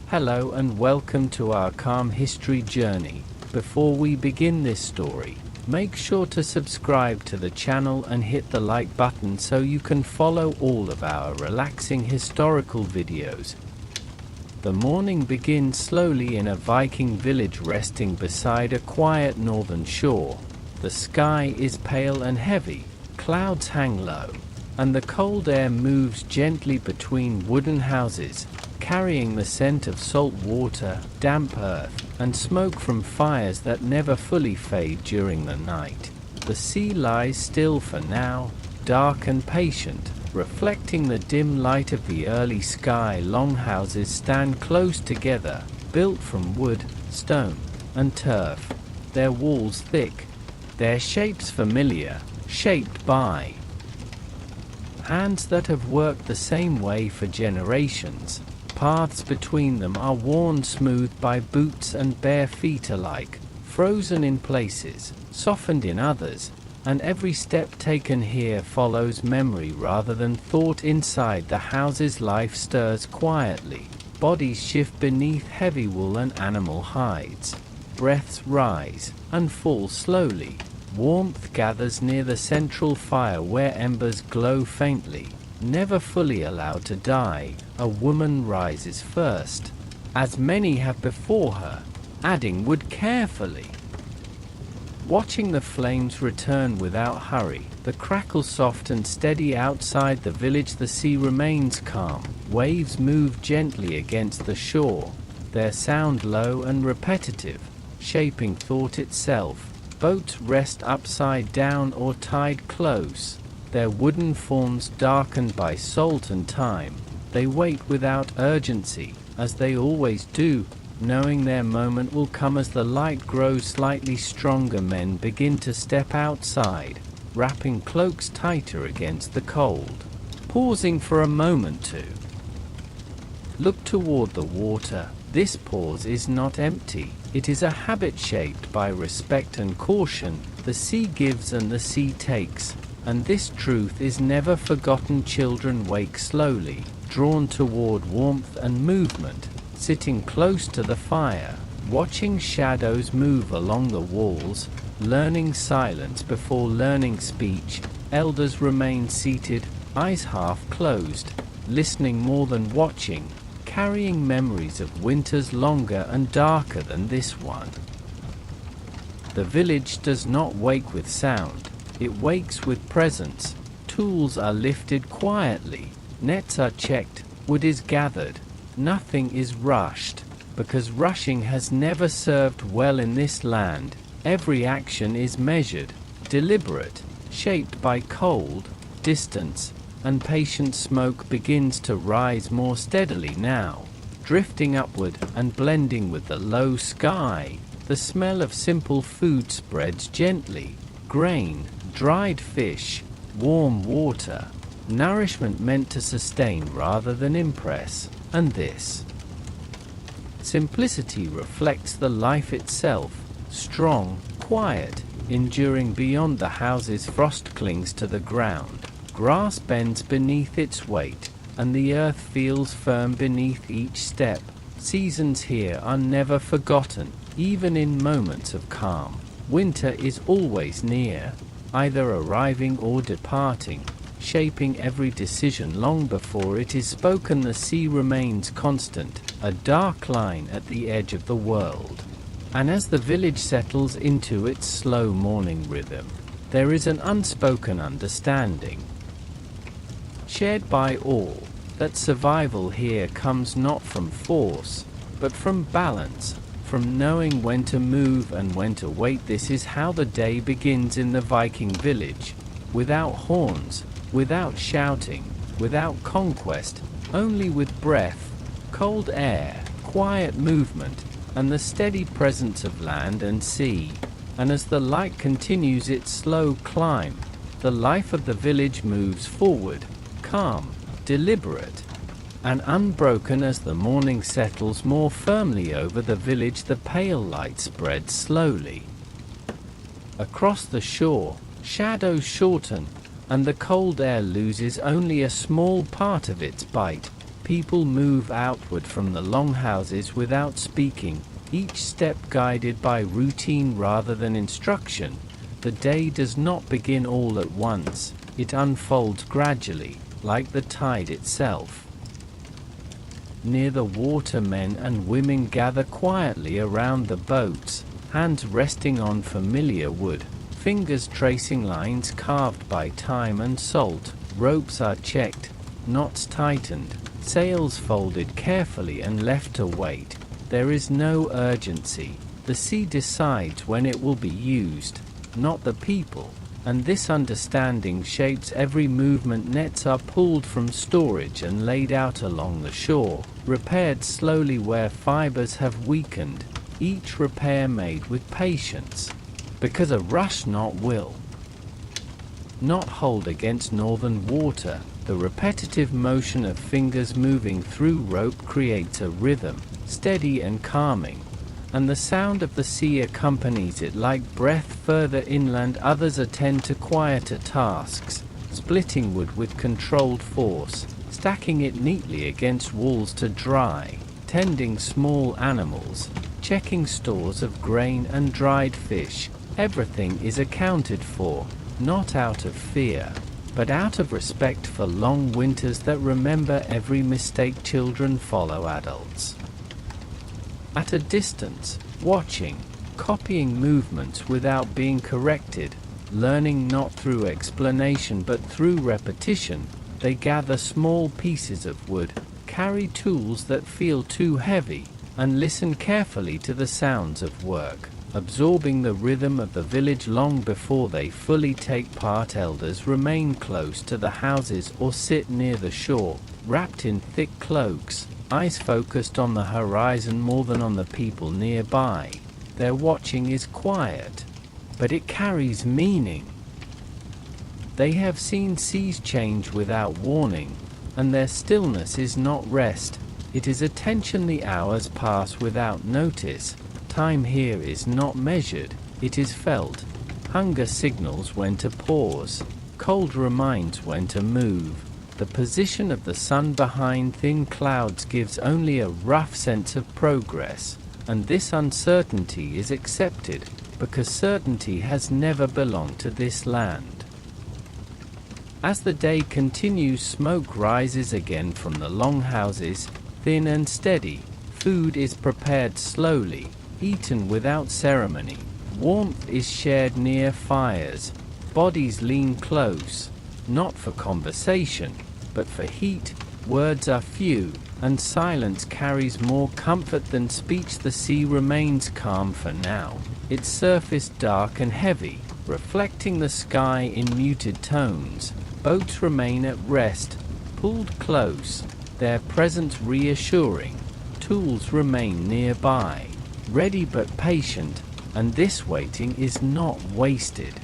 Hello and welcome to our calm history journey. Before we begin this story, make sure to subscribe to the channel and hit the like button so you can follow all of our relaxing historical videos. The morning begins slowly in a Viking village resting beside a quiet northern shore. The sky is pale and heavy, clouds hang low, and the cold air moves gently between wooden houses, carrying the scent of salt water, damp earth, and smoke from fires that never fully fade during the night. The sea lies still for now, dark and patient, reflecting the dim light of the early sky. Long houses stand close together, built from wood, stone, and turf, their walls thick, their shapes familiar, shaped by hands that have worked the same way for generations. Paths between them are worn smooth by boots and bare feet alike, frozen in places, softened in others, and every step taken here follows memory rather than thought. Inside the houses life stirs quietly, bodies shift beneath heavy wool and animal hides. Breaths rise and fall slowly. Warmth gathers near the central fire where embers glow faintly. Never fully allowed to die, a woman rises first, as many have before her, adding wood carefully. Watching the flames return without hurry, the crackle soft and steady outside the village. The sea remains calm, waves move gently against the shore, their sound low and repetitive, shaping thought itself. Boats rest upside down or tied close, their wooden forms darkened by salt and time. They wait without urgency, as they always do, knowing their moment will come. As the light grows slightly stronger, men begin to step outside, wrapping cloaks tighter against the cold, pausing for a moment to look toward the water. This pause is not empty, it is a habit shaped by respect and caution. The sea gives and the sea takes, and this truth is never forgotten. Children wake slowly, drawn toward warmth and movement, sitting close to the fire, watching shadows move along the walls, learning silence before learning speech. Elders remain seated, eyes half closed, listening more than watching, carrying memories of winters longer and darker than this one. The village does not wake with sound, it wakes with presence. Tools are lifted quietly, nets are checked, wood is gathered. Nothing is rushed, because rushing has never served well in this land. Every action is measured, deliberate, shaped by cold, distance, and patient. Smoke begins to rise more steadily now, drifting upward and blending with the low sky. The smell of simple food spreads gently: grain, dried fish, warm water, nourishment meant to sustain rather than impress. And this simplicity reflects the life itself, strong, quiet, enduring beyond the houses. Frost clings to the ground, grass bends beneath its weight, and the earth feels firm beneath each step. Seasons here are never forgotten, even in moments of calm. Winter is always near, either arriving or departing, shaping every decision long before it is spoken. The sea remains constant, a dark line at the edge of the world. And as the village settles into its slow morning rhythm, there is an unspoken understanding, shared by all, that survival here comes not from force, but from balance, from knowing when to move and when to wait. This is how the day begins in the Viking village, without horns, without shouting, without conquest, only with breath, cold air, quiet movement, and the steady presence of land and sea. And as the light continues its slow climb, the life of the village moves forward, calm, deliberate, and unbroken. As the morning settles more firmly over the village, the pale light spreads slowly. Across the shore, shadows shorten, and the cold air loses only a small part of its bite. People move outward from the longhouses without speaking, each step guided by routine rather than instruction. The day does not begin all at once, it unfolds gradually, like the tide itself. Near the water, men and women gather quietly around the boats, hands resting on familiar wood, fingers tracing lines carved by time and salt. Ropes are checked, knots tightened, sails folded carefully and left to wait. There is no urgency. The sea decides when it will be used, not the people. And this understanding shapes every movement. Nets are pulled from storage and laid out along the shore, repaired slowly where fibers have weakened, each repair made with patience, because a rush knot will not hold against northern water. The repetitive motion of fingers moving through rope creates a rhythm, steady and calming, and the sound of the sea accompanies it like breath. Further inland, others attend to quieter tasks, splitting wood with controlled force, stacking it neatly against walls to dry, tending small animals, checking stores of grain and dried fish. Everything is accounted for, not out of fear, but out of respect for long winters that remember every mistake. Children follow adults at a distance, watching, copying movements without being corrected, learning not through explanation but through repetition. They gather small pieces of wood, carry tools that feel too heavy, and listen carefully to the sounds of work, absorbing the rhythm of the village long before they fully take part. Elders remain close to the houses or sit near the shore, wrapped in thick cloaks, eyes focused on the horizon more than on the people nearby. Their watching is quiet, but it carries meaning. They have seen seas change without warning, and their stillness is not rest, it is attention. The hours pass without notice. Time here is not measured, it is felt. Hunger signals when to pause, cold reminds when to move. The position of the sun behind thin clouds gives only a rough sense of progress, and this uncertainty is accepted, because certainty has never belonged to this land. As the day continues, smoke rises again from the longhouses, thin and steady. Food is prepared slowly, eaten without ceremony. Warmth is shared near fires. Bodies lean close, not for conversation, but for heat. Words are few, and silence carries more comfort than speech. The sea remains calm for now, its surface dark and heavy, reflecting the sky in muted tones. Boats remain at rest, pulled close, their presence reassuring. Tools remain nearby, ready but patient, and this waiting is not wasted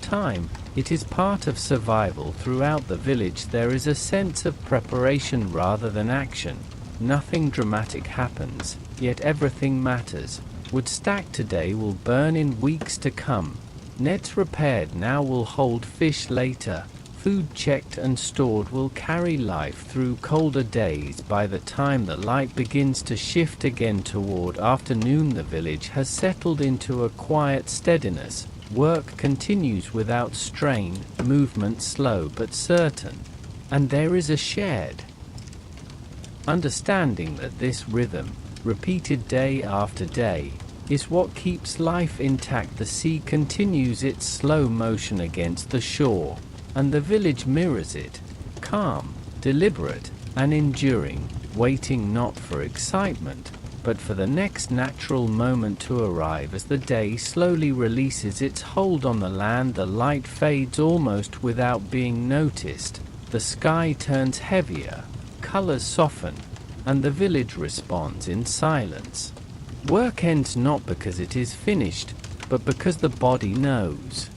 time. It is part of survival. Throughout the village there is a sense of preparation rather than action. Nothing dramatic happens, yet everything matters. Wood stacked today will burn in weeks to come. Nets repaired now will hold fish later. Food checked and stored will carry life through colder days. By the time the light begins to shift again toward afternoon, the village has settled into a quiet steadiness. Work continues without strain, movement slow but certain. And there is a shared understanding that this rhythm, repeated day after day, is what keeps life intact. The sea continues its slow motion against the shore, and the village mirrors it, calm, deliberate, and enduring, waiting not for excitement, but for the next natural moment to arrive. As the day slowly releases its hold on the land, the light fades almost without being noticed. The sky turns heavier, colors soften, and the village responds in silence. Work ends not because it is finished, but because the body knows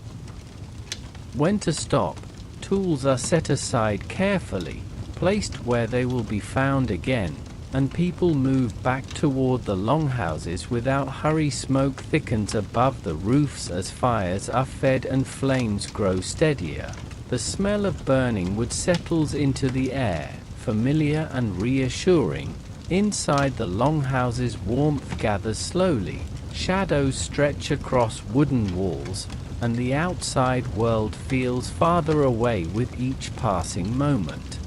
when to stop. Tools are set aside carefully, placed where they will be found again, and people move back toward the longhouses without hurry. Smoke thickens above the roofs as fires are fed and flames grow steadier. The smell of burning wood settles into the air, familiar and reassuring. Inside the longhouses, warmth gathers slowly, shadows stretch across wooden walls, and the outside world feels farther away with each passing moment.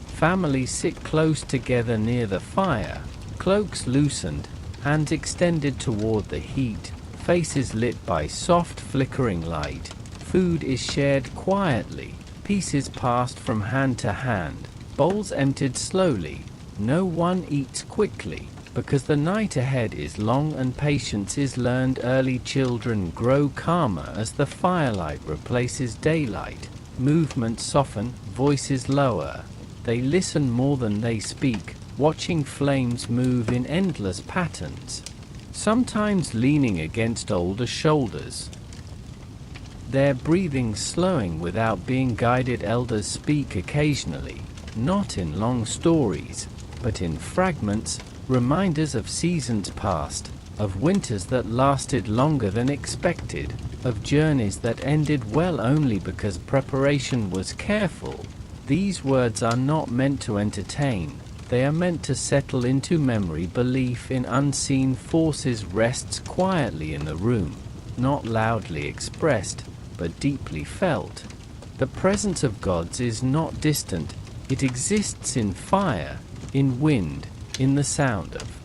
Families sit close together near the fire, cloaks loosened, hands extended toward the heat, faces lit by soft flickering light. Food is shared quietly, pieces passed from hand to hand, bowls emptied slowly. No one eats quickly, because the night ahead is long and patience is learned early. Children grow calmer as the firelight replaces daylight. Movements soften, voices lower. They listen more than they speak, watching flames move in endless patterns, sometimes leaning against older shoulders. Their breathing slowing without being guided. Elders speak occasionally, not in long stories, but in fragments, reminders of seasons past, of winters that lasted longer than expected, of journeys that ended well only because preparation was careful. These words are not meant to entertain, they are meant to settle into memory. Belief in unseen forces rests quietly in the room, not loudly expressed, but deeply felt. The presence of gods is not distant, it exists in fire, in wind, in the sound of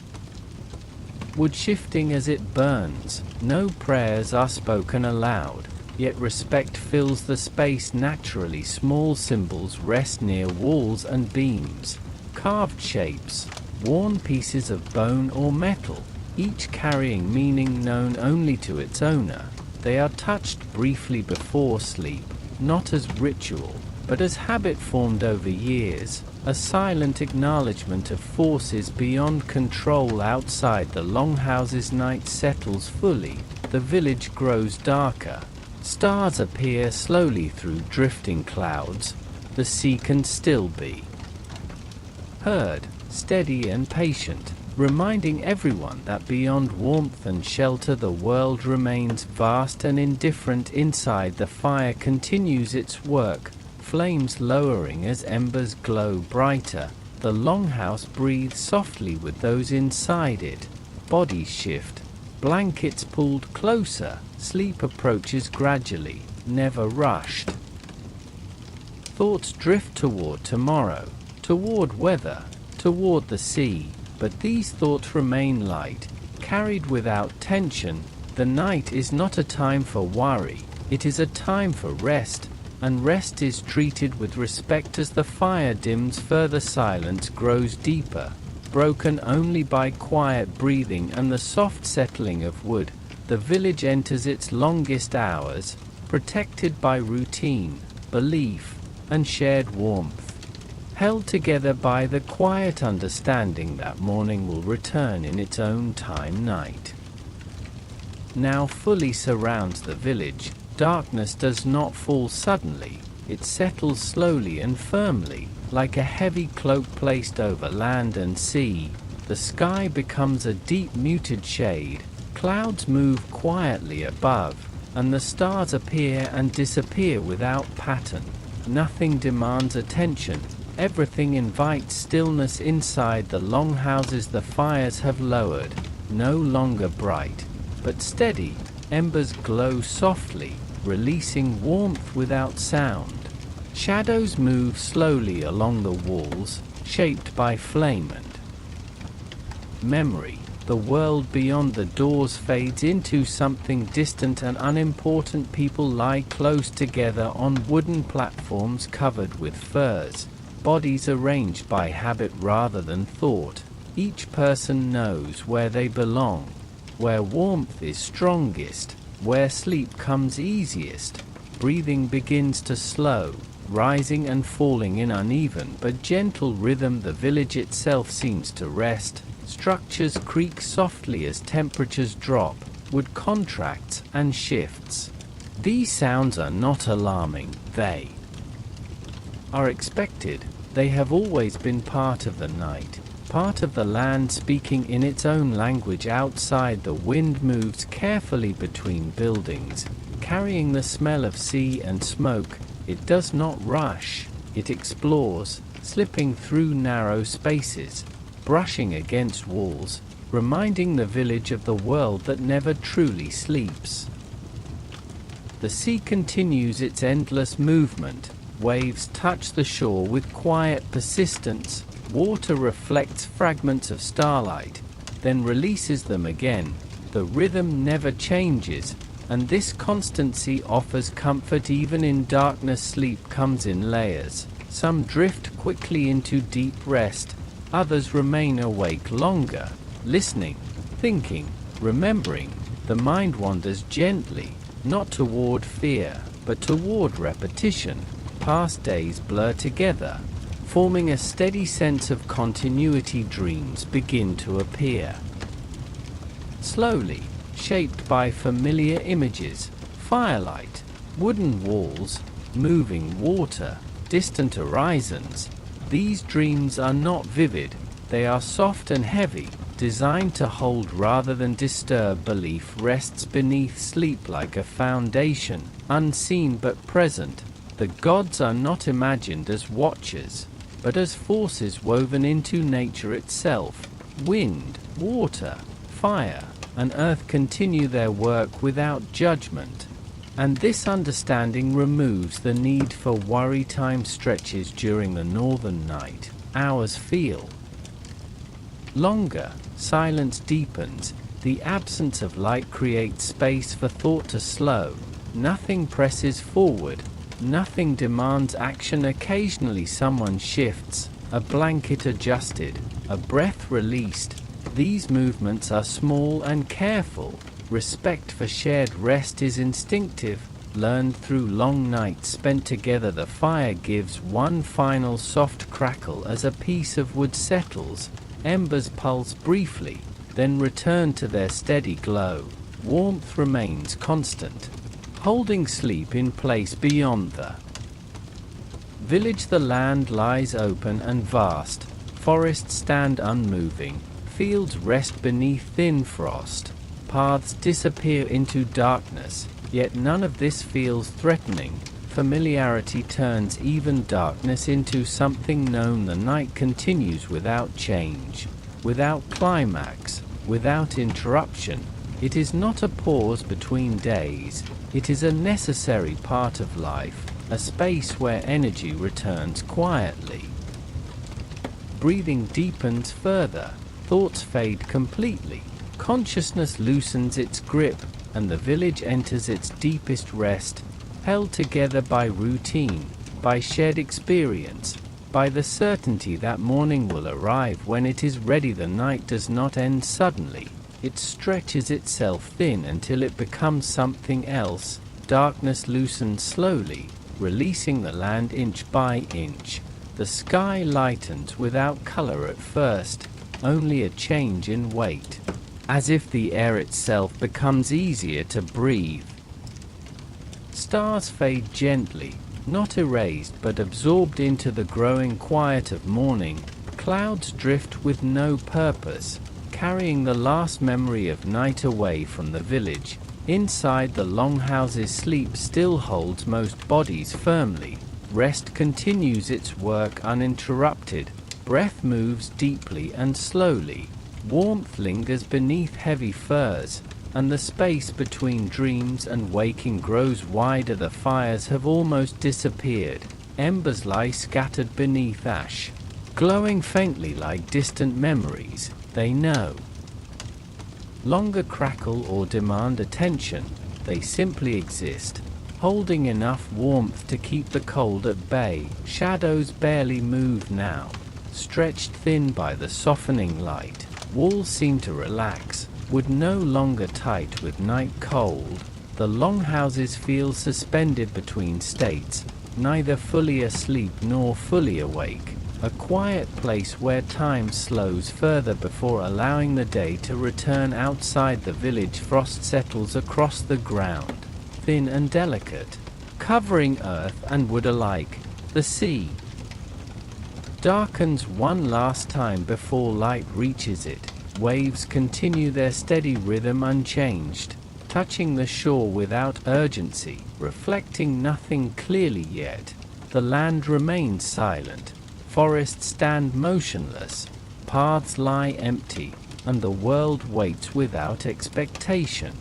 wood shifting as it burns. No prayers are spoken aloud, yet respect fills the space naturally. Small symbols rest near walls and beams, carved shapes, worn pieces of bone or metal, each carrying meaning known only to its owner. They are touched briefly before sleep, not as ritual, but as habit formed over years, a silent acknowledgement of forces beyond control. Outside the longhouses, night settles fully, the village grows darker. Stars appear slowly through drifting clouds. The sea can still be heard, steady and patient, reminding everyone that beyond warmth and shelter the world remains vast and indifferent. Inside the fire continues its work, flames lowering as embers glow brighter. The longhouse breathes softly with those inside it. Bodies shift, blankets pulled closer, sleep approaches gradually, never rushed. Thoughts drift toward tomorrow, toward weather, toward the sea, but these thoughts remain light, carried without tension. The night is not a time for worry, it is a time for rest, and rest is treated with respect. As the fire dims further, silence grows deeper, broken only by quiet breathing and the soft settling of wood. The village enters its longest hours, protected by routine, belief, and shared warmth, held together by the quiet understanding that morning will return in its own time. Night now fully surrounds the village. Darkness does not fall suddenly, it settles slowly and firmly, like a heavy cloak placed over land and sea. The sky becomes a deep muted shade, clouds move quietly above, and the stars appear and disappear without pattern. Nothing demands attention, everything invites stillness. Inside the longhouses the fires have lowered, no longer bright, but steady. Embers glow softly, releasing warmth without sound. Shadows move slowly along the walls, shaped by flame and memory. The world beyond the doors fades into something distant and unimportant. People lie close together on wooden platforms covered with furs, bodies arranged by habit rather than thought. Each person knows where they belong, where warmth is strongest, where sleep comes easiest. Breathing begins to slow, rising and falling in uneven but gentle rhythm. The village itself seems to rest. Structures creak softly as temperatures drop, wood contracts and shifts. These sounds are not alarming, they are expected. They have always been part of the night, part of the land speaking in its own language. Outside the wind moves carefully between buildings, carrying the smell of sea and smoke. It does not rush, it explores, slipping through narrow spaces, brushing against walls, reminding the village of the world that never truly sleeps. The sea continues its endless movement. Waves touch the shore with quiet persistence. Water reflects fragments of starlight, then releases them again. The rhythm never changes, and this constancy offers comfort even in darkness. Sleep comes in layers. Some drift quickly into deep rest, others remain awake longer, listening, thinking, remembering. The mind wanders gently, not toward fear, but toward repetition. Past days blur together, forming a steady sense of continuity. Dreams begin to appear. Slowly, shaped by familiar images, firelight, wooden walls, moving water, distant horizons. These dreams are not vivid, they are soft and heavy, designed to hold rather than disturb. Belief rests beneath sleep like a foundation, unseen but present. The gods are not imagined as watchers, but as forces woven into nature itself. Wind, water, fire, and earth continue their work without judgment. And this understanding removes the need for worry. Time stretches during the northern night. Hours feel longer, silence deepens. The absence of light creates space for thought to slow. Nothing presses forward. Nothing demands action. Occasionally someone shifts, a blanket adjusted, a breath released. These movements are small and careful. Respect for shared rest is instinctive, learned through long nights spent together. The fire gives one final soft crackle as a piece of wood settles. Embers pulse briefly, then return to their steady glow. Warmth remains constant, holding sleep in place beyond the village. The land lies open and vast. Forests stand unmoving. Fields rest beneath thin frost. Paths disappear into darkness, yet none of this feels threatening. Familiarity turns even darkness into something known. The night continues without change, without climax, without interruption. It is not a pause between days. It is a necessary part of life, a space where energy returns quietly. Breathing deepens further, thoughts fade completely, consciousness loosens its grip, and the village enters its deepest rest, held together by routine, by shared experience, by the certainty that morning will arrive when it is ready. The night does not end suddenly. It stretches itself thin until it becomes something else. Darkness loosens slowly, releasing the land inch by inch. The sky lightens without color at first, only a change in weight, as if the air itself becomes easier to breathe. Stars fade gently, not erased but absorbed into the growing quiet of morning. Clouds drift with no purpose, carrying the last memory of night away from the village. Inside the longhouses, sleep still holds most bodies firmly. Rest continues its work uninterrupted. Breath moves deeply and slowly. Warmth lingers beneath heavy furs, and the space between dreams and waking grows wider. The fires have almost disappeared. Embers lie scattered beneath ash, glowing faintly like distant memories they know. Longer crackle or demand attention, they simply exist, holding enough warmth to keep the cold at bay. Shadows barely move now, stretched thin by the softening light. Walls seem to relax, wood no longer tight with night cold. The longhouses feel suspended between states, neither fully asleep nor fully awake. A quiet place where time slows further before allowing the day to return. Outside the village, frost settles across the ground, thin and delicate, covering earth and wood alike. The sea darkens one last time before light reaches it. Waves continue their steady rhythm unchanged, touching the shore without urgency, reflecting nothing clearly yet. The land remains silent, Forests stand motionless, paths lie empty, and the world waits without expectation.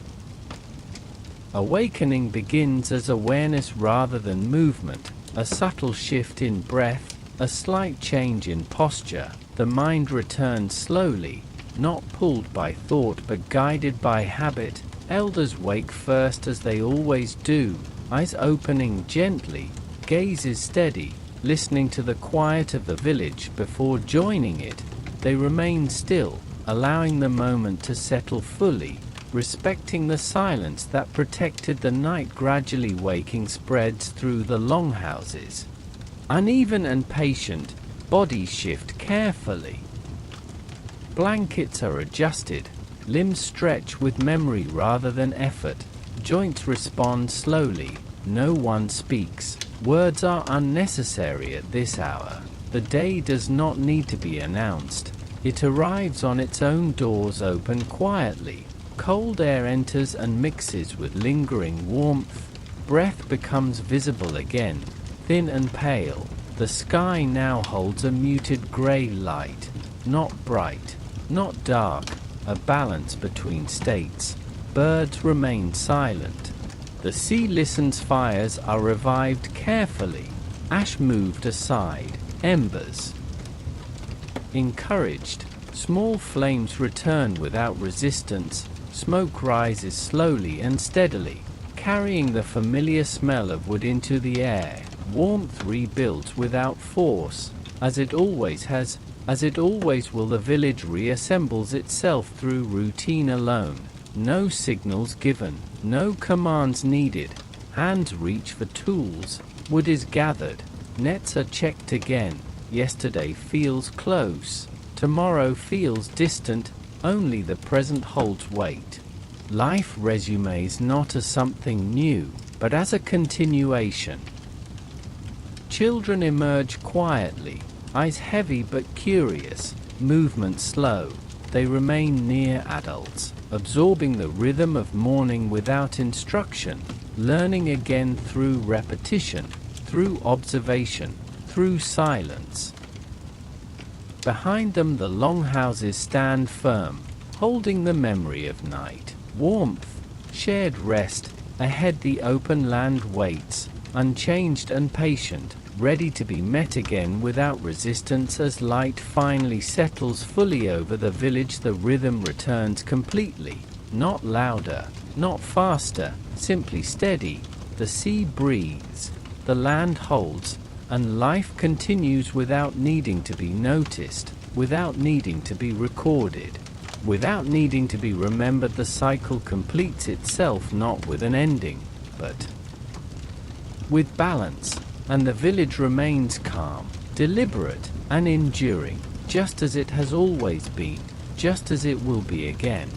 Awakening begins as awareness rather than movement, a subtle shift in breath, a slight change in posture. The mind returns slowly, not pulled by thought but guided by habit. Elders wake first as they always do, eyes opening gently, gazes steady, listening to the quiet of the village before joining it. They remain still, allowing the moment to settle fully, respecting the silence that protected the night. Gradually waking spreads through the longhouses. Uneven and patient, bodies shift carefully. Blankets are adjusted, limbs stretch with memory rather than effort, joints respond slowly, no one speaks. Words are unnecessary at this hour. The day does not need to be announced. It arrives on its own, doors open quietly. Cold air enters and mixes with lingering warmth. Breath becomes visible again, thin and pale. The sky now holds a muted grey light, not bright, not dark, a balance between states. Birds remain silent. The sea listens. Fires are revived carefully. Ash moved aside. Embers encouraged. Small flames return without resistance. Smoke rises slowly and steadily, carrying the familiar smell of wood into the air. Warmth rebuilds without force, as it always has, as it always will. The village reassembles itself through routine alone. No signals given, no commands needed. Hands reach for tools. Wood is gathered. Nets are checked again. Yesterday feels close. Tomorrow feels distant. Only the present holds weight. Life resumes not as something new, but as a continuation. Children emerge quietly, eyes heavy but curious, movement slow. They remain near adults, absorbing the rhythm of morning without instruction, learning again through repetition, through observation, through silence. Behind them the longhouses stand firm, holding the memory of night, warmth, shared rest. Ahead the open land waits, unchanged and patient, ready to be met again without resistance. As light finally settles fully over the village, the rhythm returns completely, not louder, not faster, simply steady. The sea breathes, the land holds, and life continues without needing to be noticed, without needing to be recorded, without needing to be remembered. The cycle completes itself, not with an ending, but with balance, and the village remains calm, deliberate, and enduring, just as it has always been, just as it will be again.